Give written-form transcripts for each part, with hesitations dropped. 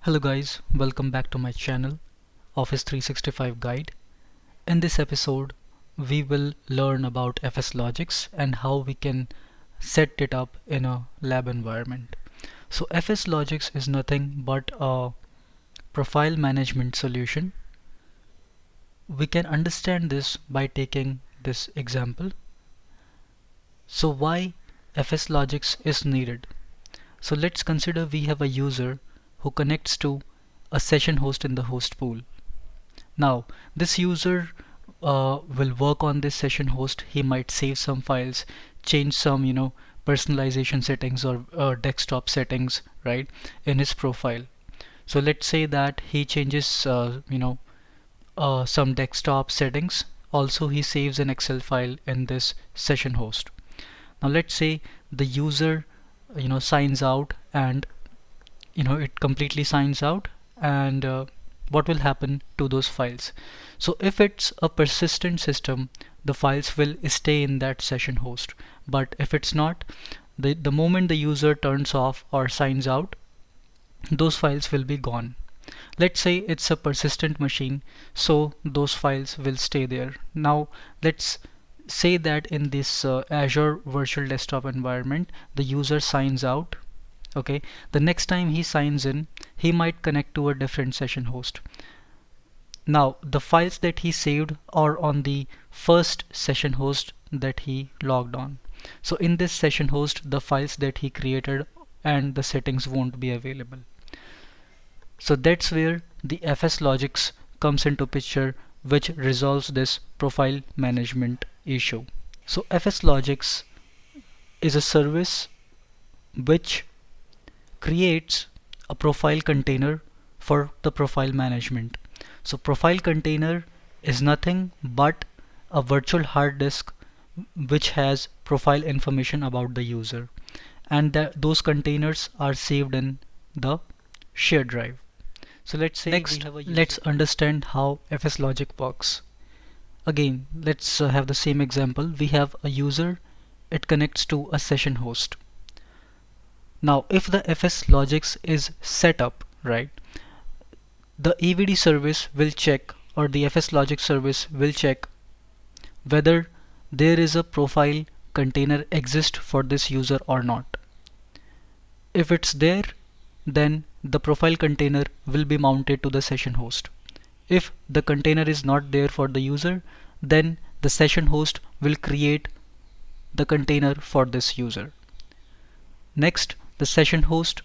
Hello guys, welcome back to my channel Office 365 Guide. In this episode we will learn about Fslogix and how we can set it up in a lab environment. So Fslogix is nothing but a profile management solution. We can understand this by taking this example. So why Fslogix is needed? So let's consider we have a user who connects to a session host in the host pool. Now, this user will work on this session host. He might save some files, change some, personalization settings or desktop settings, right, in his profile. So let's say that he changes, some desktop settings. Also, he saves an Excel file in this session host. Now, let's say the user, signs out and it completely signs out and what will happen to those files. So if it's a persistent system, the files will stay in that session host, but if it's not, the moment the user turns off or signs out, those files will be gone. Let's say it's a persistent machine, so those files will stay there. Now let's say that in this Azure Virtual Desktop environment the user signs out. Okay, the next time he signs in, he might connect to a different session host. Now the files that he saved are on the first session host that he logged on. So in this session host, the files that he created and the settings won't be available. So that's where the Fslogix comes into picture, which resolves this profile management issue. So Fslogix is a service which creates a profile container for the profile management. So profile container is nothing but a virtual hard disk which has profile information about the user, and those containers are saved in the shared drive. So let's say next let's understand how Fslogix works. Again, let's have the same example. We have a user, it connects to a session host. Now if the Fslogix is set up right, the AVD service will check, or the Fslogix service will check whether there is a profile container exist for this user or not. If it's there, then the profile container will be mounted to the session host. If the container is not there for the user, then the session host will create the container for this user. Next, the session host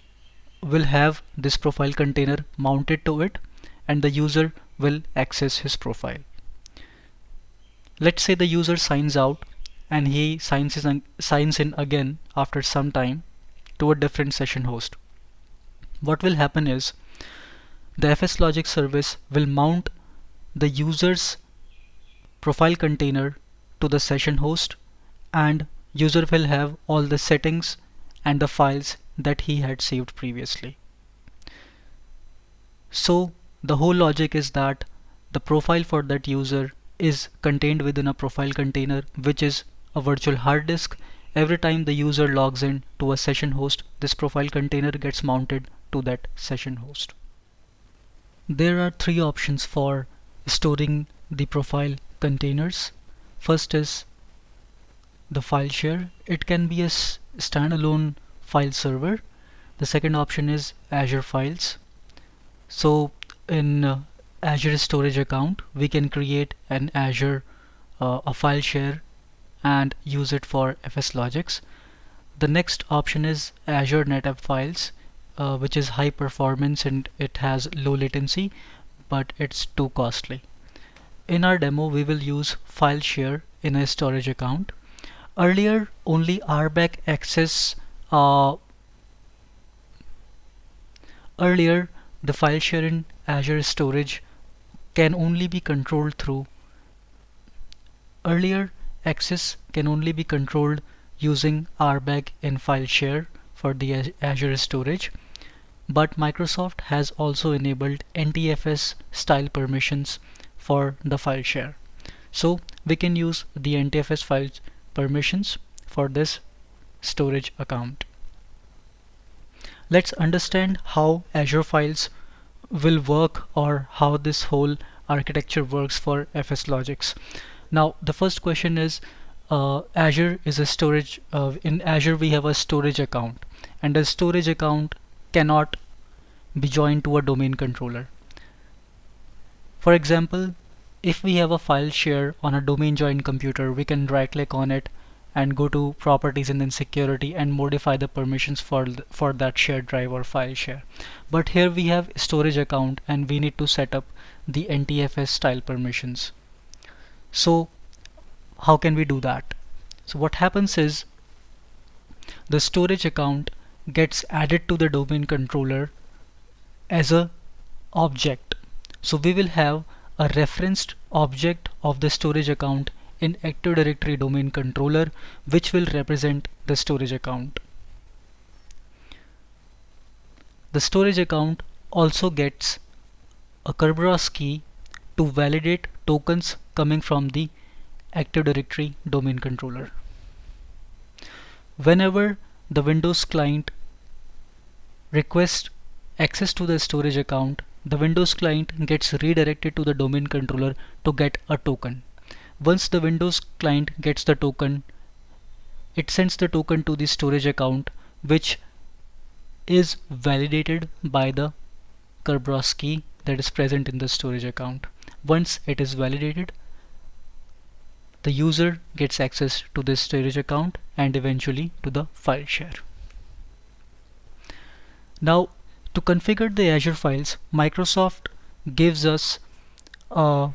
will have this profile container mounted to it and the user will access his profile. Let's say the user signs out and he signs in again after some time to a different session host. What will happen is the Fslogix service will mount the user's profile container to the session host, and user will have all the settings and the files that he had saved previously. So the whole logic is that the profile for that user is contained within a profile container, which is a virtual hard disk. Every time the user logs in to a session host, this profile container gets mounted to that session host. There are three options for storing the profile containers. First is the file share. It can be a standalone file server. The second option is Azure Files. So in Azure storage account, we can create an Azure a file share and use it for Fslogix. The next option is Azure NetApp Files, which is high performance and it has low latency, but it's too costly. In our demo, we will use file share in a storage account. Earlier, only RBAC access. Earlier, the file share in Azure storage can only be controlled through. Earlier, access can only be controlled using RBAC in file share for the Azure storage, but Microsoft has also enabled NTFS style permissions for the file share. So we can use the NTFS file permissions for this storage account. Let's understand how Azure Files will work, or how this whole architecture works for Fslogix. Now the first question is, Azure is a storage, in Azure we have a storage account, and a storage account cannot be joined to a domain controller. For example, if we have a file share on a domain joined computer, we can right click on it and go to properties and then security and modify the permissions for that shared drive or file share. But here we have storage account and we need to set up the NTFS style permissions. So how can we do that? So what happens is, the storage account gets added to the domain controller as a object. So we will have a referenced object of the storage account in Active Directory domain controller, which will represent the storage account. The storage account also gets a Kerberos key to validate tokens coming from the Active Directory domain controller. Whenever the Windows client requests access to the storage account, the Windows client gets redirected to the domain controller to get a token. Once the Windows client gets the token, it sends the token to the storage account, which is validated by the Kerberos key that is present in the storage account. Once it is validated, the user gets access to the storage account and eventually to the file share. Now, to configure the Azure files, Microsoft gives us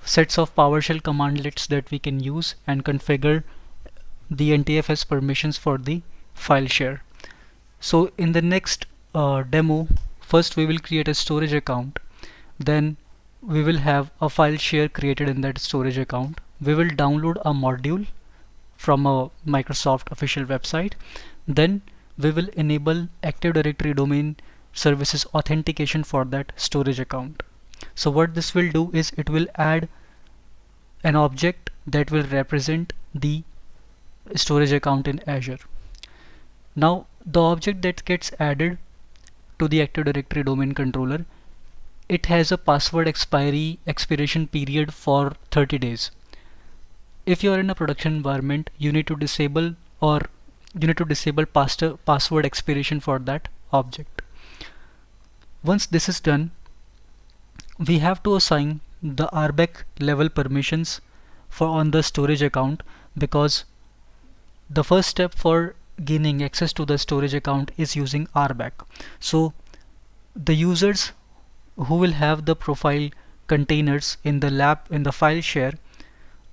sets of PowerShell commandlets that we can use and configure the NTFS permissions for the file share. So in the next demo, first we will create a storage account, then we will have a file share created in that storage account. We will download a module from a Microsoft official website. Then we will enable Active Directory domain services authentication for that storage account. So what this will do is, it will add an object that will represent the storage account in Azure. Now the object that gets added to the Active Directory domain controller, it has a password expiration period for 30 days. If you are in a production environment, you need to disable password expiration for that object. Once this is done, we have to assign the RBAC level permissions on the storage account, because the first step for gaining access to the storage account is using RBAC. So the users who will have the profile containers in the file share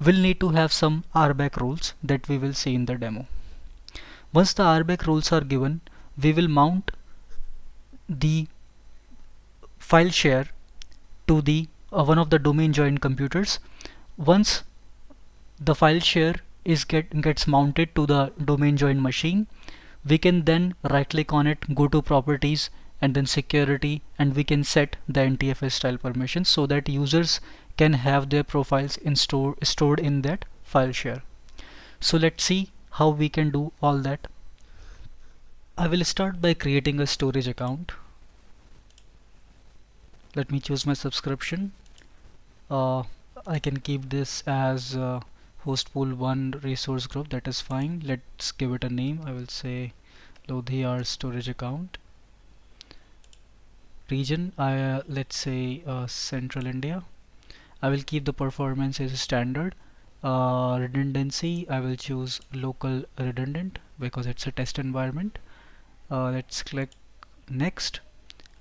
will need to have some RBAC rules that we will see in the demo. Once the RBAC rules are given, we will mount the file share to the one of the domain joined computers. Once the file share gets mounted to the domain joined machine, we can then right click on it, go to properties and then security, and we can set the NTFS style permissions so that users can have their profiles stored in that file share. So let's see how we can do all that. I will start by creating a storage account. Let me choose my subscription. I can keep this as host pool 1 resource group, that is fine. Let's give it a name. I will say Lodhiyar storage account. Region, let's say Central India. I will keep the performance as standard. Redundancy, I will choose local redundant because it's a test environment. Let's click next.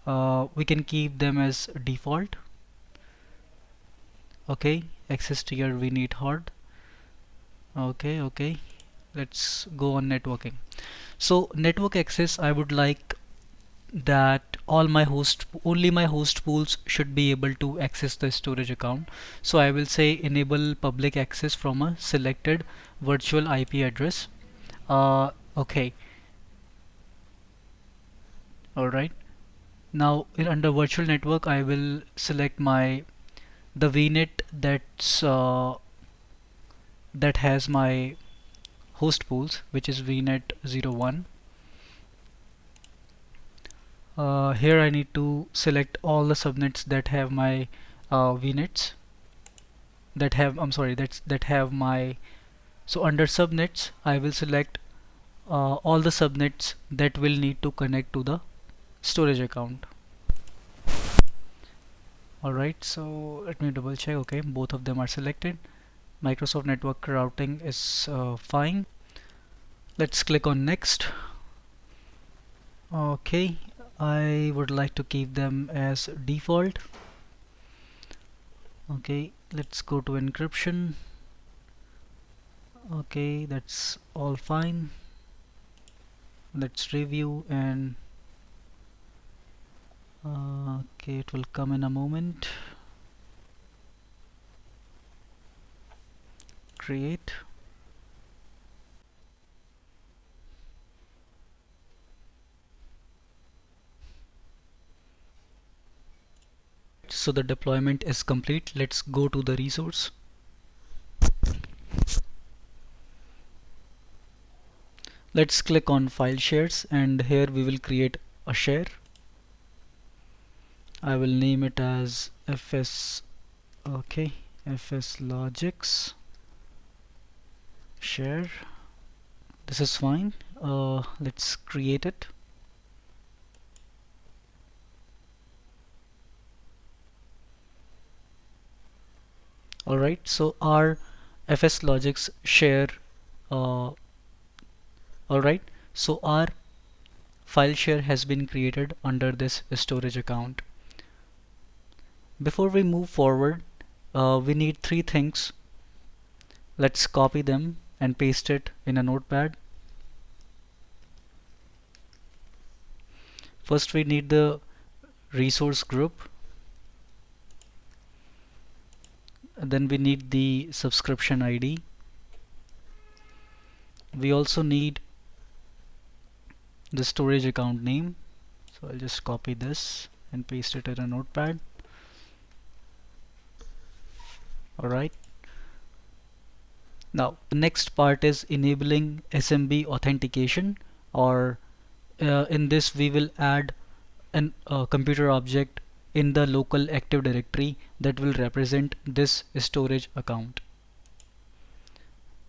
We can keep them as default. Okay, access tier we need hard. Okay, let's go on networking. So network access, I would like that only my host pools should be able to access the storage account. So I will say enable public access from a selected virtual IP address. Okay, alright. Now under virtual network, I will select the VNet that has my host pools, which is VNet 01. Here I need to select all the subnets that have my VNets that have that have my. So under subnets I will select all the subnets that will need to connect to the storage account. Alright, so let me double check. Okay, both of them are selected. Microsoft Network Routing is fine. Let's click on next. Okay, I would like to keep them as default. Okay, let's go to encryption. Okay, that's all fine. Let's review and okay, it will come in a moment. Create. So the deployment is complete. Let's go to the resource. Let's click on file shares, and here we will create a share. I will name it as Fslogix share. This is fine. Let's create it. Alright, so our Fslogix share alright, so our file share has been created under this storage account. Before we move forward, we need three things. Let's copy them and paste it in a notepad. First we need the resource group, then we need the subscription ID. We also need the storage account name, so I'll just copy this and paste it in a notepad. Alright, now the next part is enabling SMB authentication, or in this we will add an computer object in the local Active Directory that will represent this storage account.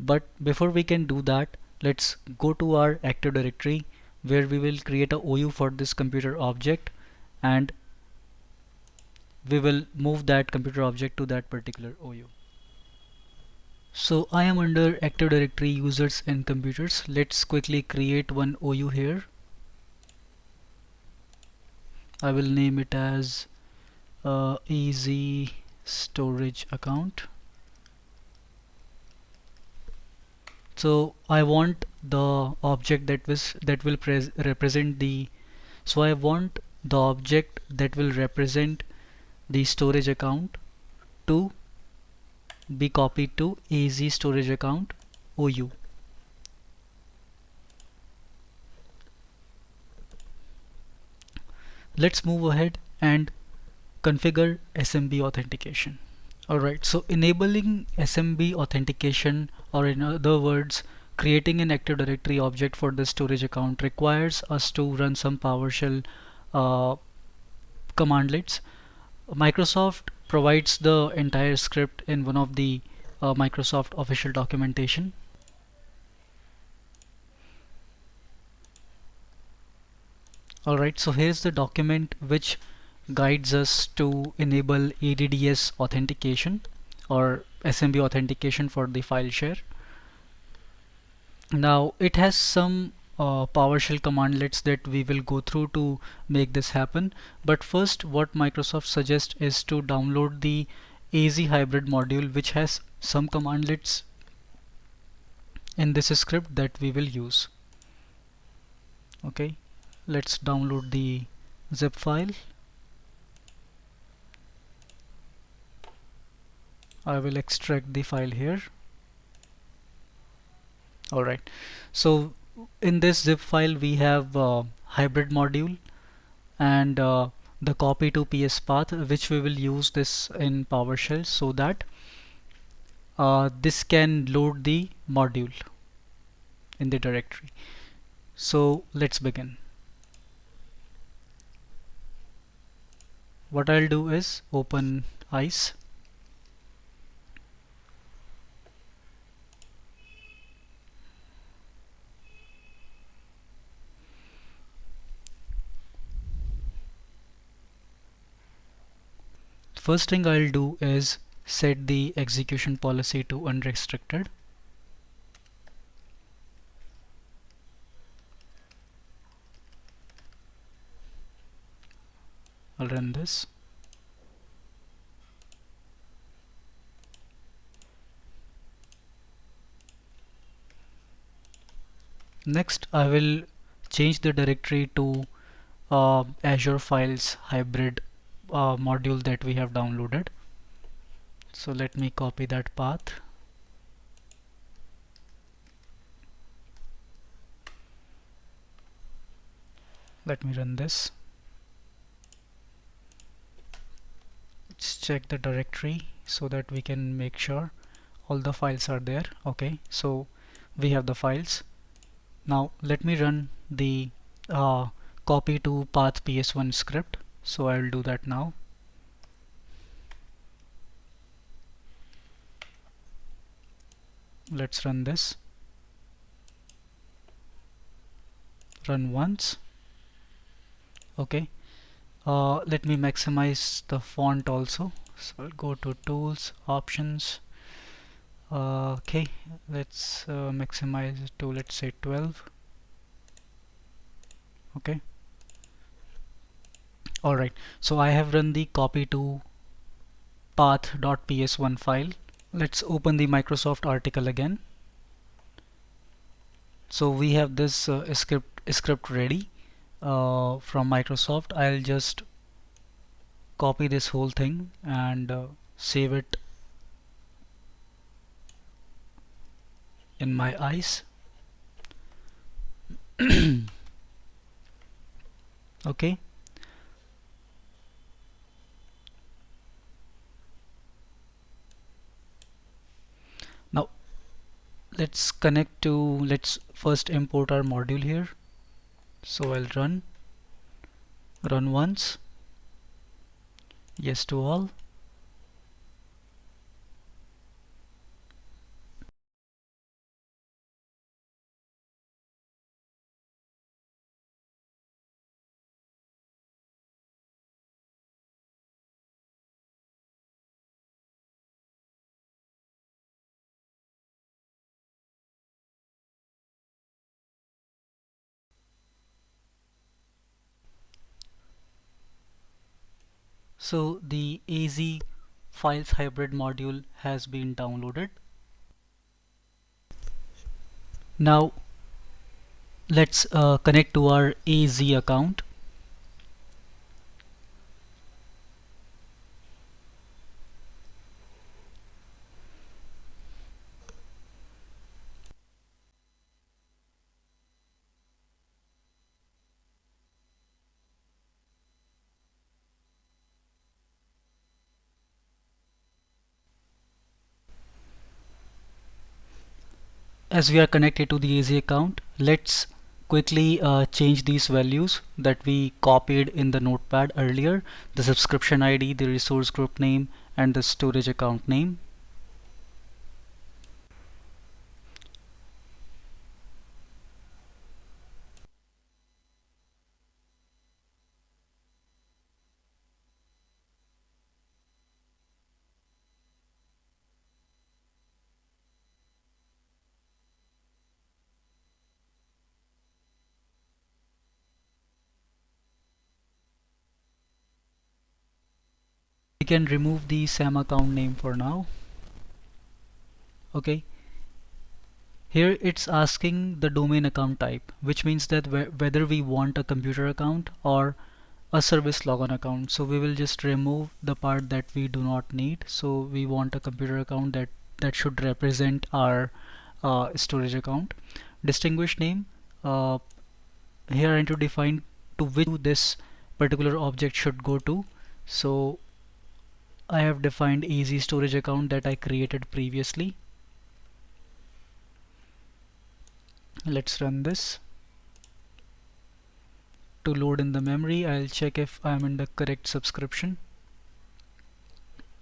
But before we can do that, let's go to our Active Directory where we will create a OU for this computer object, and we will move that computer object to that particular OU. So I am under Active Directory users and computers. Let's quickly create one OU here. I will name it as easy storage account. So I want the object that will represent the object that will represent the storage account to be copied to AZ storage account OU. Let's move ahead and configure SMB authentication. Alright, so enabling SMB authentication, or in other words, creating an Active Directory object for the storage account, requires us to run some PowerShell commandlets. Microsoft provides the entire script in one of the Microsoft official documentation. Alright, so here's the document which guides us to enable ADDS authentication or SMB authentication for the file share. Now it has some PowerShell commandlets that we will go through to make this happen, but first what Microsoft suggests is to download the AZ hybrid module, which has some commandlets in this script that we will use. Okay, let's download the zip file. I will extract the file here. Alright, so in this zip file we have hybrid module and the copy to PS path, which we will use this in PowerShell so that this can load the module in the directory. So let's begin. what I'll do is open ICE. First thing I'll do is set the execution policy to unrestricted. I'll run this. Next, I will change the directory to Azure Files hybrid module that we have downloaded. So let me copy that path. Let me run this. Let's check the directory so that we can make sure all the files are there. Okay, so we have the files. Now let me run the copy to path ps1 script. So I will do that now. Let's run this. Run once. Okay. Let me maximize the font also. So I'll go to tools, options. Okay, let's maximize it to, let's say, 12. Okay. Alright, so I have run the copy to path.ps1 file. Let's open the Microsoft article again. So we have this script ready from Microsoft. I'll just copy this whole thing and save it in my ICE. Okay. Now let's first import our module here. So I'll run once, yes to all. So the AZ Files hybrid module has been downloaded. Now let's connect to our AZ account. As we are connected to the AZ account, let's quickly change these values that we copied in the notepad earlier: the subscription ID, the resource group name, and the storage account name. We can remove the SAM account name for now. Okay. Here it's asking the domain account type, which means that whether we want a computer account or a service logon account. So we will just remove the part that we do not need. So we want a computer account that should represent our storage account. Distinguished name, here I need to define to which this particular object should go to. So I have defined easy storage account that I created previously. Let's run this. to load in the memory. I'll check if I'm in the correct subscription.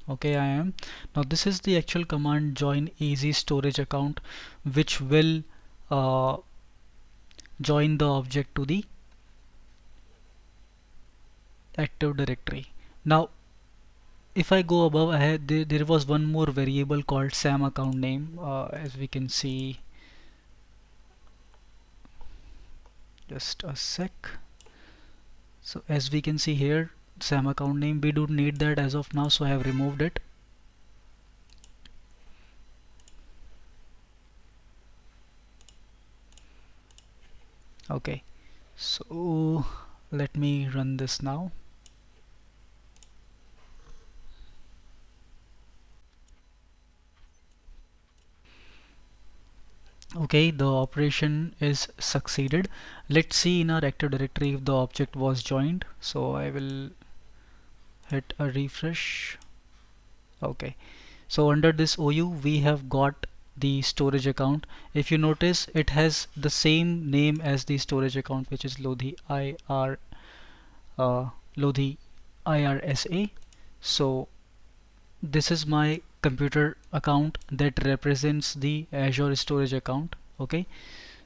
Okay, I am. Now this is the actual command join AZ storage account, which will join the object to the Active Directory. Now if I go above, there was one more variable called SAM account name, as we can see. Just a sec. So as we can see here, SAM account name, we don't need that as of now, so I have removed it. Okay, so let me run this now. Okay, the operation is succeeded. Let's see in our Active Directory if the object was joined. So I will hit a refresh. Okay, so under this OU we have got the storage account. If you notice, it has the same name as the storage account, which is Lodhi Lodhi IRSA. So this is my computer account that represents the Azure storage account. Okay,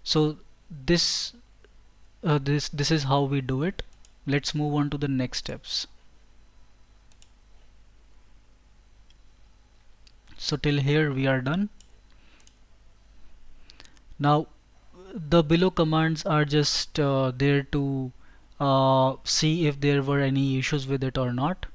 so this this is how we do it. Let's move on to the next steps. So till here we are done. Now the below commands are just there to see if there were any issues with it or not.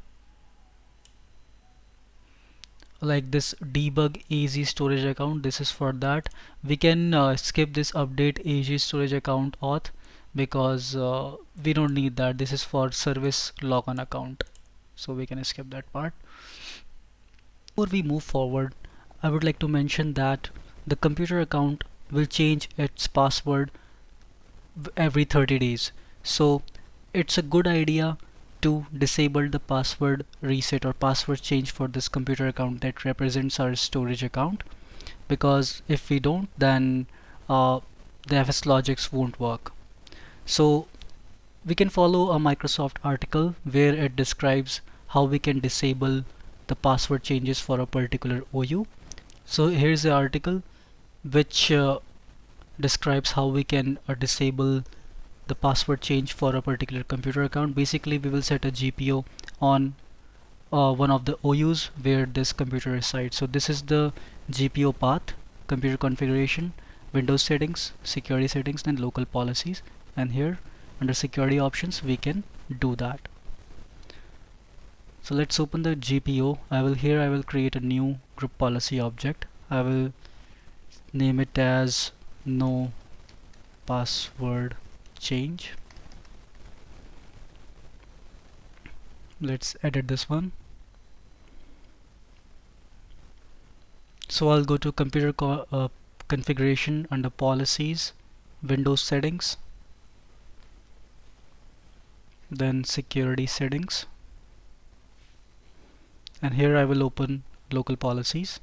Like this debug AZ storage account, this is for that. We can skip this update AZ storage account auth because we don't need that. This is for service logon account, so we can skip that part. Before we move forward, I would like to mention that the computer account will change its password every 30 days. So it's a good idea to disable the password reset or password change for this computer account that represents our storage account, because if we don't, then the Fslogix won't work. So we can follow a Microsoft article where it describes how we can disable the password changes for a particular OU. So here's the article which describes how we can disable the password change for a particular computer account. Basically, we will set a GPO on one of the OUs where this computer resides. So this is the GPO path: computer configuration, Windows settings, security settings, then local policies. And here under security options we can do that. So let's open the GPO. I will create a new group policy object. I will name it as no password change. Let's edit this one. So I'll go to computer configuration under policies, Windows settings, then security settings, and here I will open local policies,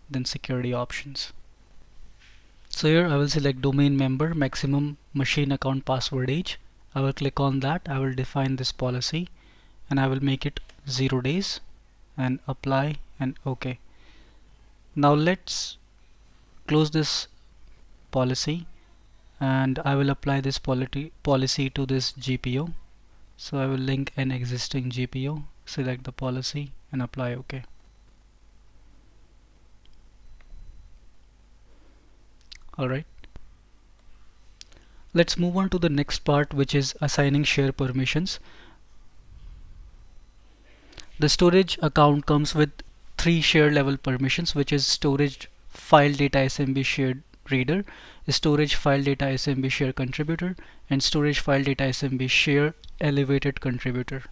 then security options. So here I will select domain member maximum machine account password age. I will click on that. I will define this policy and I will make it 0 days and apply and OK. Now let's close this policy and I will apply this policy to this GPO. So I will link an existing GPO, select the policy and apply OK. Alright. Let's move on to the next part, which is assigning share permissions. The storage account comes with 3 share level permissions, which is storage file data SMB shared reader, storage file data SMB share contributor, and storage file data SMB share elevated contributor.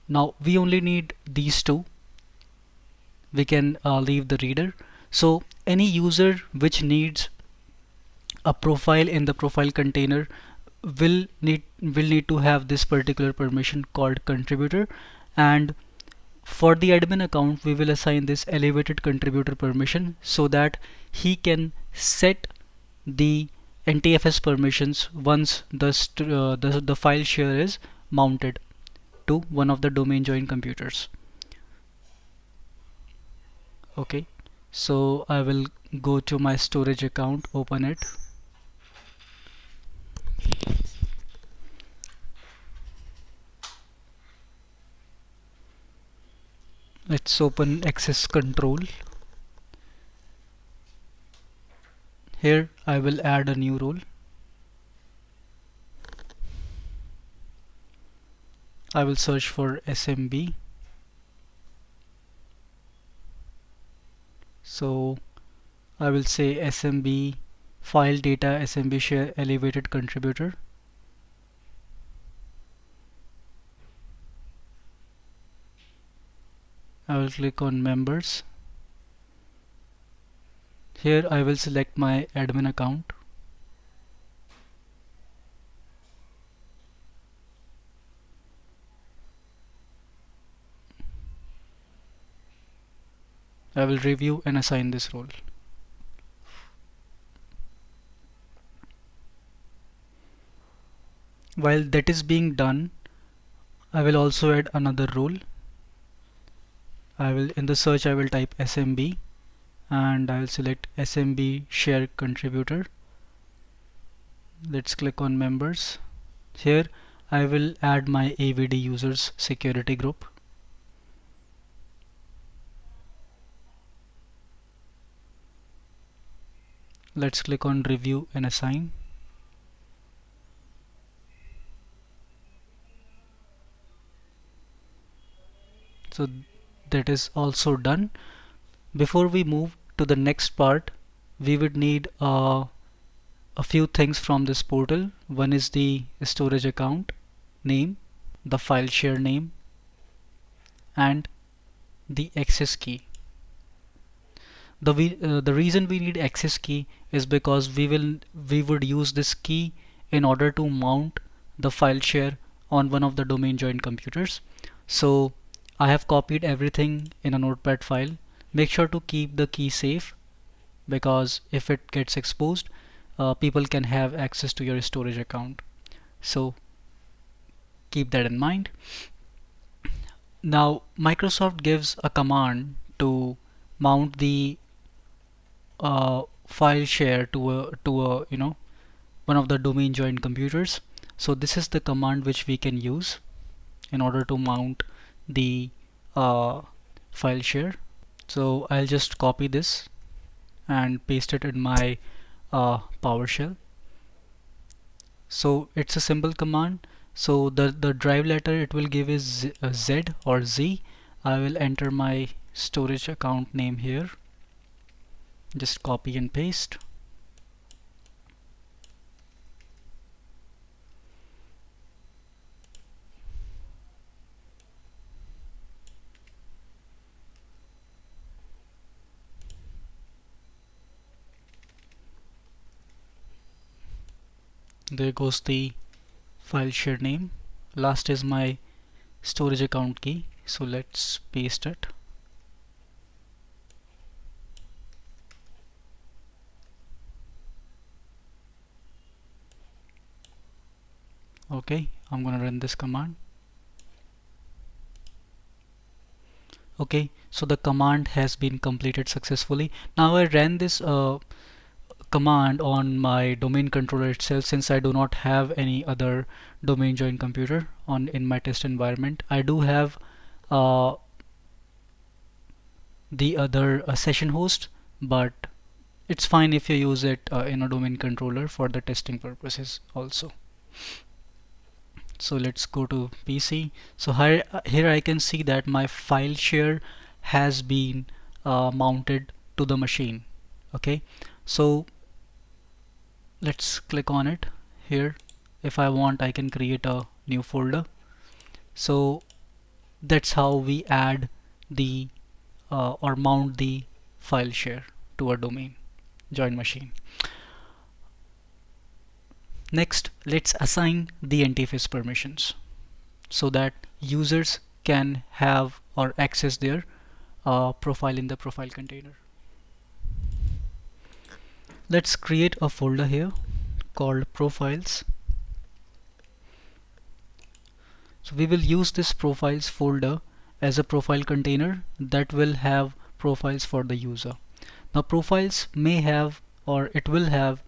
Now we only need these two. We can leave the reader. So any user which needs a profile in the profile container will need to have this particular permission called contributor, and for the admin account we will assign this elevated contributor permission so that he can set the NTFS permissions once the file share is mounted to one of the domain joined computers. Okay, so I will go to my storage account, open it. Let's open access control. Here I will add a new role. I will search for SMB. So I will say SMB file data SMB share elevated contributor. I will click on members. Here I will select my admin account. I will review and assign this role. While that is being done, I will also add another role. In the search I will type SMB and I will select SMB share contributor. Let's click on members. Here I will add my AVD users security group. Let's click on review and assign. So that is also done. Before we move to the next part, we would need a few things from this portal. One is the storage account name, the file share name, and the access key. The reason we need access key is because we would use this key in order to mount the file share on one of the domain joined computers. So I have copied everything in a notepad file. Make sure to keep the key safe, because if it gets exposed, people can have access to your storage account. So keep that in mind. Now Microsoft gives a command to mount the file share to a one of the domain joined computers. So this is the command which we can use in order to mount the file share. So I'll just copy this and paste it in my PowerShell. So it's a simple command. So the drive letter it will give is Z or Z. I will enter my storage account name here. Just copy and paste. There goes the file share name. Last is my storage account key. So let's paste it. Okay, I'm gonna run this command. Okay, so the command has been completed successfully. Now I ran this command on my domain controller itself, since I do not have any other domain joined computer on in my test environment. I do have the other session host, but it's fine if you use it in a domain controller for the testing purposes also. So let's go to PC. So here I can see that my file share has been mounted to the machine. Okay, so let's click on it here. If I want, I can create a new folder. So that's how we add the or mount the file share to a domain join machine. Next, let's assign the NTFS permissions so that users can have or access their profile in the profile container. Let's create a folder here called profiles. So we will use this profiles folder as a profile container that will have profiles for the user. Now profiles may have, or it will have,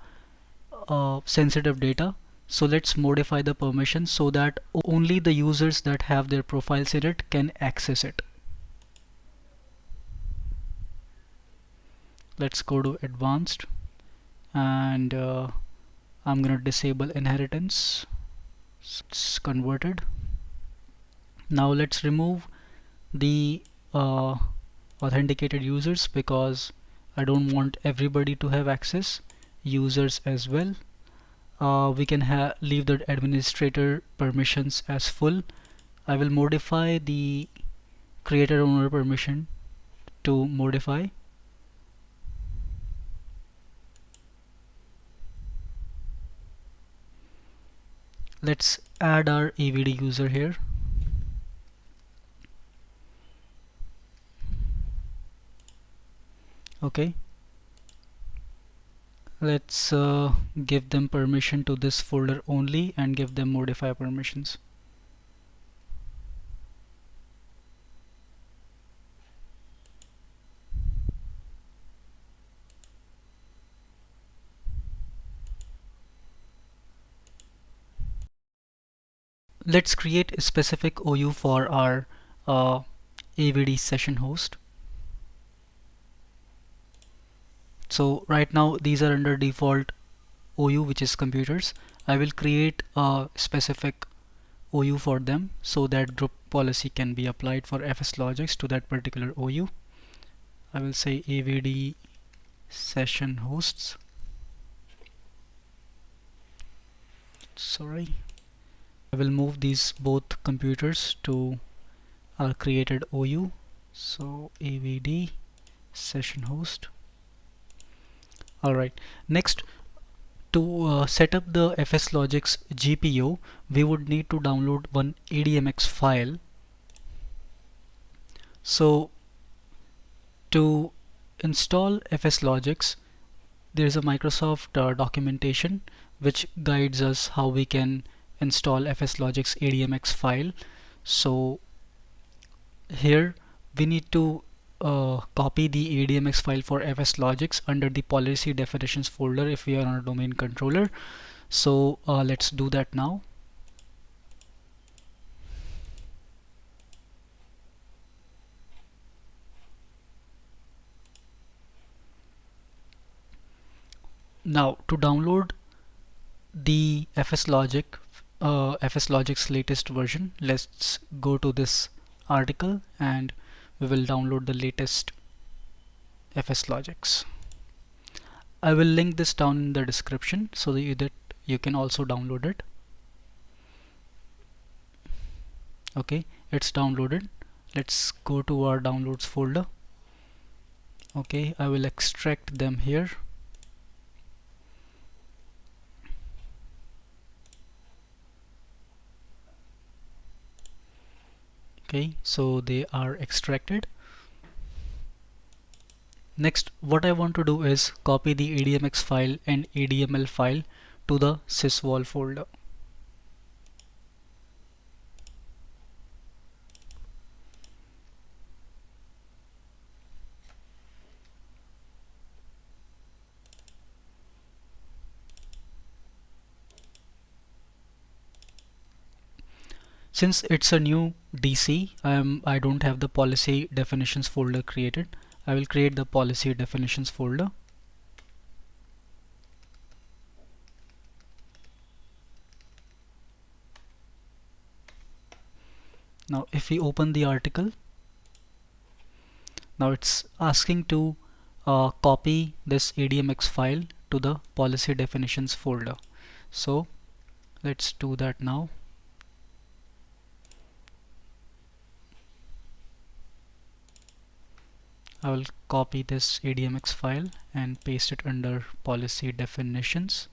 sensitive data. So let's modify the permissions so that only the users that have their profiles in it can access it. Let's go to advanced, and I'm gonna disable inheritance. It's converted. Now let's remove the authenticated users because I don't want everybody to have access, users as well. We can leave the administrator permissions as full. I will modify the creator owner permission to modify. Let's add our AVD user here. Okay, let's give them permission to this folder only and give them modify permissions. Let's create a specific OU for our AVD session host. So right now these are under default OU, which is computers. I will create a specific OU for them so that group policy can be applied for Fslogix to that particular OU. I will say AVD session hosts. Sorry. I will move these both computers to our created OU. So AVD session host. Alright, next, to set up the Fslogix GPO, we would need to download one ADMX file. So to install Fslogix, there is a Microsoft documentation which guides us how we can install Fslogix ADMX file. So here we need to copy the ADMX file for Fslogix under the policy definitions folder if we are on a domain controller. So let's do that now. Now to download the Fslogix latest version, let's go to this article and we will download the latest Fslogix. I will link this down in the description so that you can also download it. Okay, it's downloaded. Let's go to our downloads folder. Okay, I will extract them here. Okay, so they are extracted. Next, what I want to do is copy the ADMX file and ADML file to the sysvol folder. Since it's a new DC, I don't have the policy definitions folder created. I will create the policy definitions folder. Now if we open the article, now it's asking to copy this ADMX file to the policy definitions folder. So let's do that now. I will copy this ADMX file and paste it under policy definitions.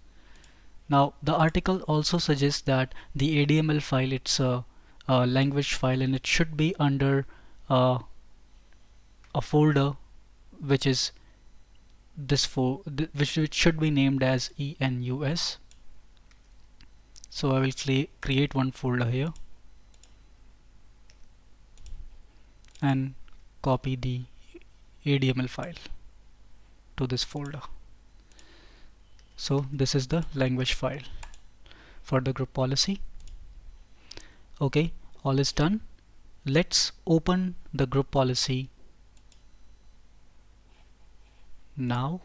Now the article also suggests that the ADML file, it's a language file and it should be under a folder which is this which should be named as ENUS. So I will create one folder here and copy the ADML file to this folder. So this is the language file for the group policy. Okay, all is done. Let's open the group policy now.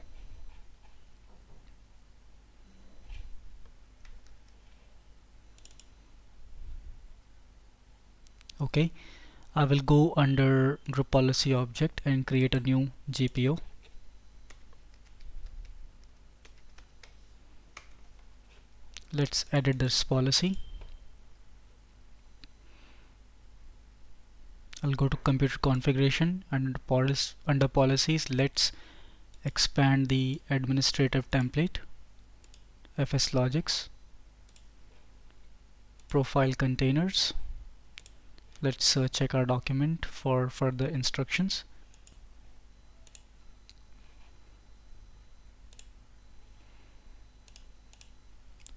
Okay, I will go under group policy object and create a new GPO. Let's edit this policy. I'll go to computer configuration and under policies, let's expand the administrative template, Fslogix, profile containers. Let's check our document for further instructions.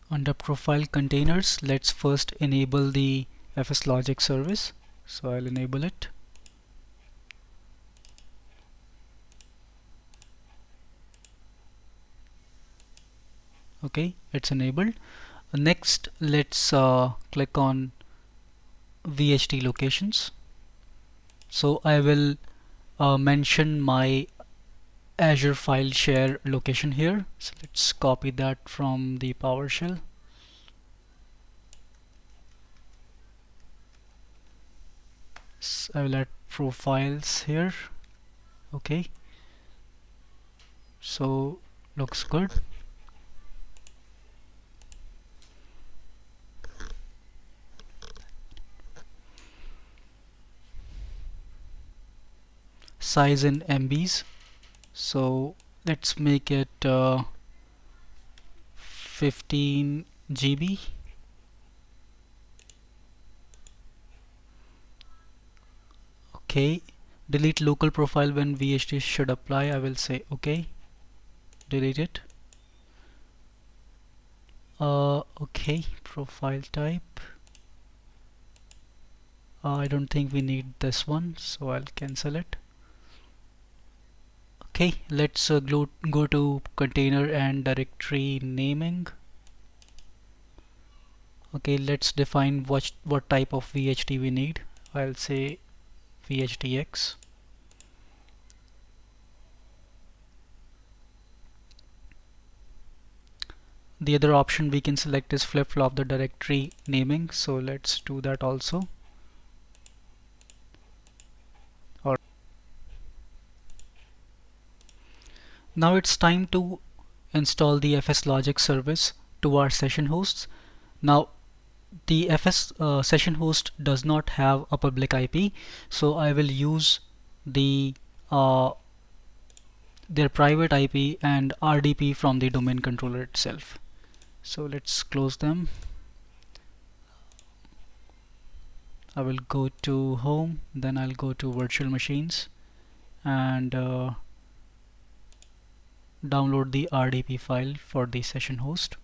Under profile containers, let's first enable the Fslogix service. So I'll enable it. Okay, it's enabled. Next, let's click on VHT locations. So I will mention my Azure file share location here. So let's copy that from the PowerShell. So I will add profiles here. Okay, so looks good. Size in MBs. So let's make it 15 GB. Okay, delete local profile when VHT should apply. I will say okay, delete it. Okay, profile type. I don't think we need this one, so I'll cancel it. Okay, let's go to container and directory naming. Okay, let's define what type of VHT we need. I'll say VHTX. The other option we can select is flip-flop the directory naming, so let's do that also. Now it's time to install the Fslogix service to our session hosts. Now the session host does not have a public IP, so I will use the their private IP and RDP from the domain controller itself. So let's close them. I will go to home, then I'll go to virtual machines and download the RDP file for the session host.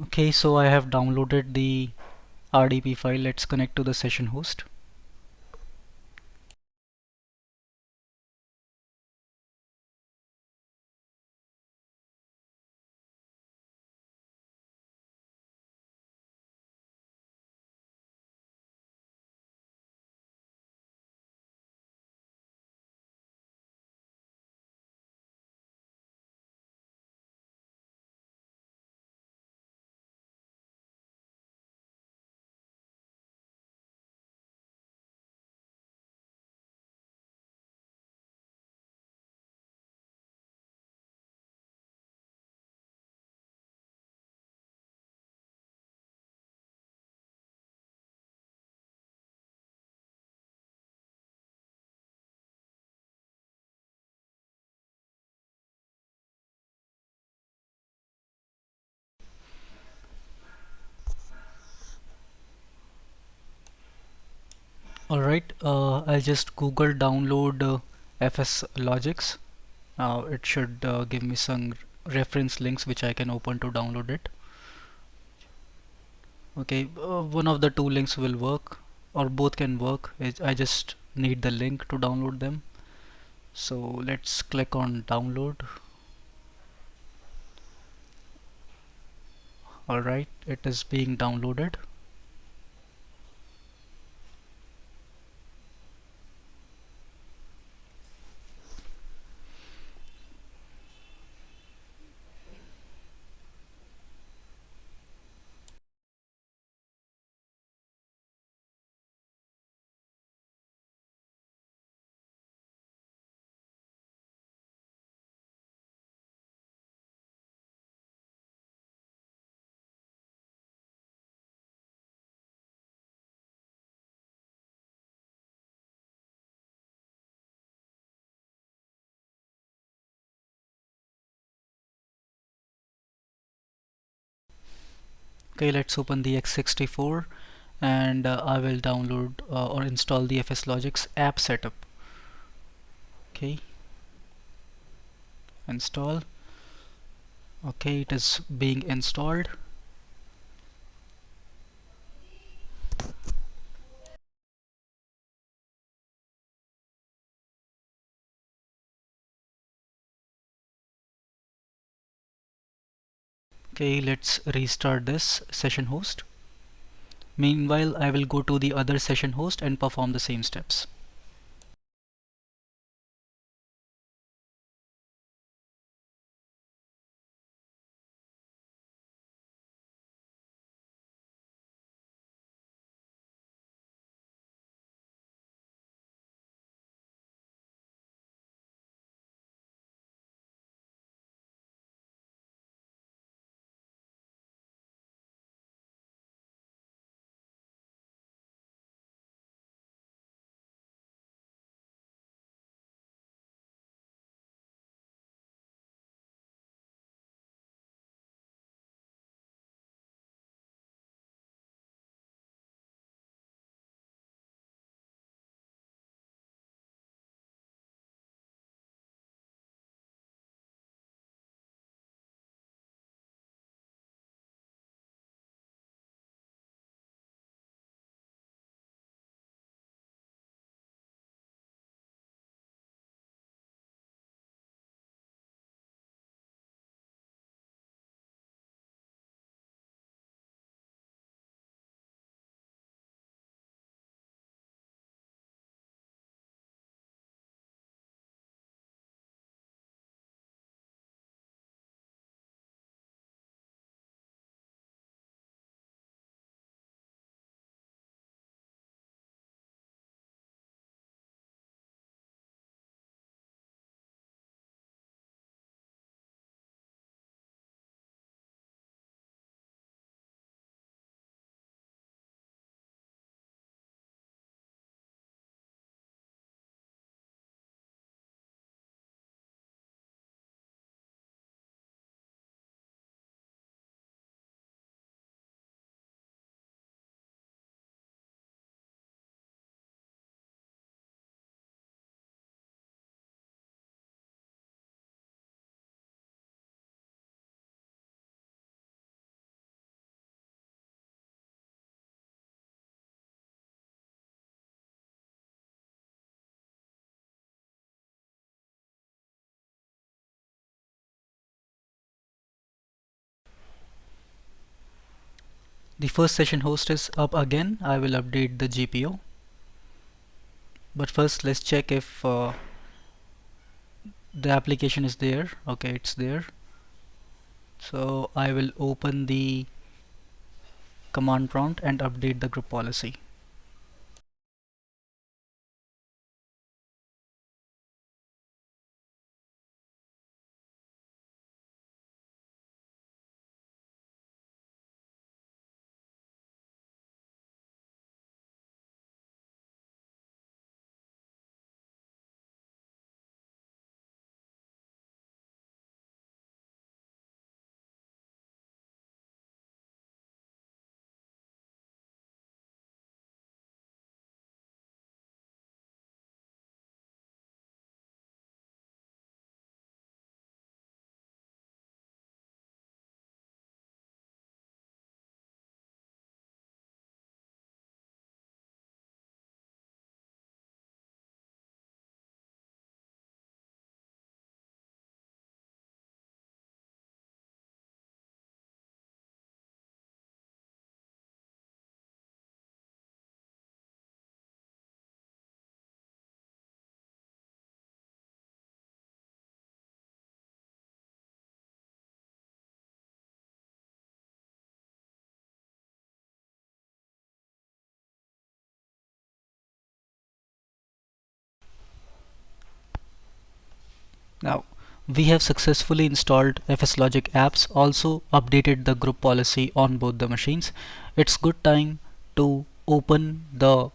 Okay, so I have downloaded the RDP file. Let's connect to the session host. Alright, I'll just Google download Fslogix. Now it should give me some reference links which I can open to download it. Okay, one of the two links will work or both can work. I just need the link to download them. So let's click on download. Alright, it is being downloaded. Okay, let's open the x64 and I will download or install the Fslogix app setup. Okay, install. Okay, it is being installed. Okay, let's restart this session host. Meanwhile, I will go to the other session host and perform the same steps. The first session host is up again. I will update the GPO. But first, let's check if the application is there. Okay, it's there. So I will open the command prompt and update the group policy. Now, we have successfully installed Fslogix apps, also updated the group policy on both the machines. It's good time to open the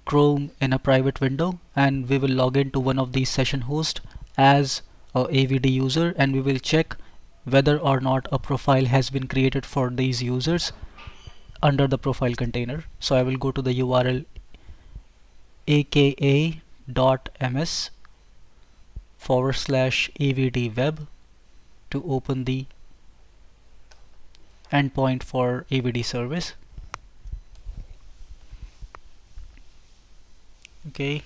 Chrome in a private window, and we will log into one of these session hosts as a AVD user, and we will check whether or not a profile has been created for these users under the profile container. So I will go to the URL aka.ms/avd web to open the endpoint for AVD service. Okay.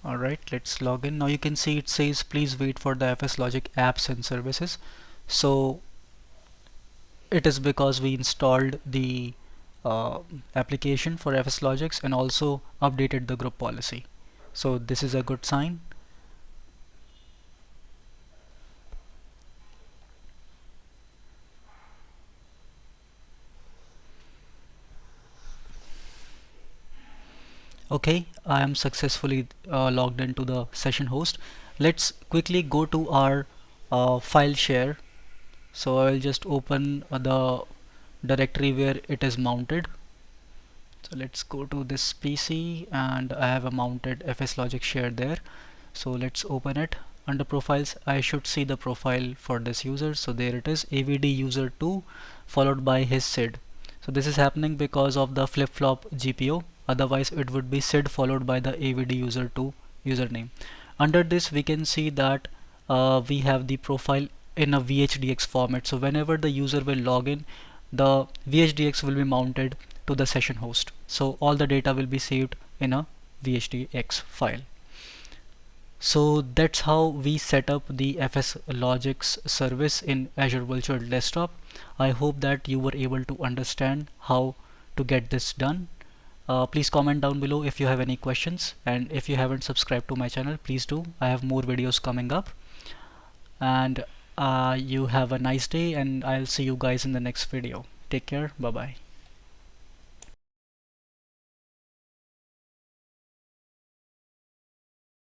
Alright, let's log in. Now you can see it says please wait for the Fslogix apps and services. So it is because we installed the application for Fslogix and also updated the group policy. So this is a good sign. Okay, I am successfully logged into the session host. Let's quickly go to our file share. So I will just open the directory where it is mounted. So let's go to this PC, and I have a mounted Fslogix share there. So let's open it. Under profiles, I should see the profile for this user. So there it is, AVD user 2 followed by his SID. So this is happening because of the flip-flop GPO. Otherwise it would be SID followed by the AVD user 2 username. Under this we can see that we have the profile in a VHDX format. So whenever the user will log in, the VHDX will be mounted to the session host. So all the data will be saved in a VHDX file. So that's how we set up the Fslogix service in Azure Virtual Desktop. I hope that you were able to understand how to get this done. Please comment down below if you have any questions, and if you haven't subscribed to my channel, please do. I have more videos coming up, and you have a nice day, and I'll see you guys in the next video. Take care. Bye bye.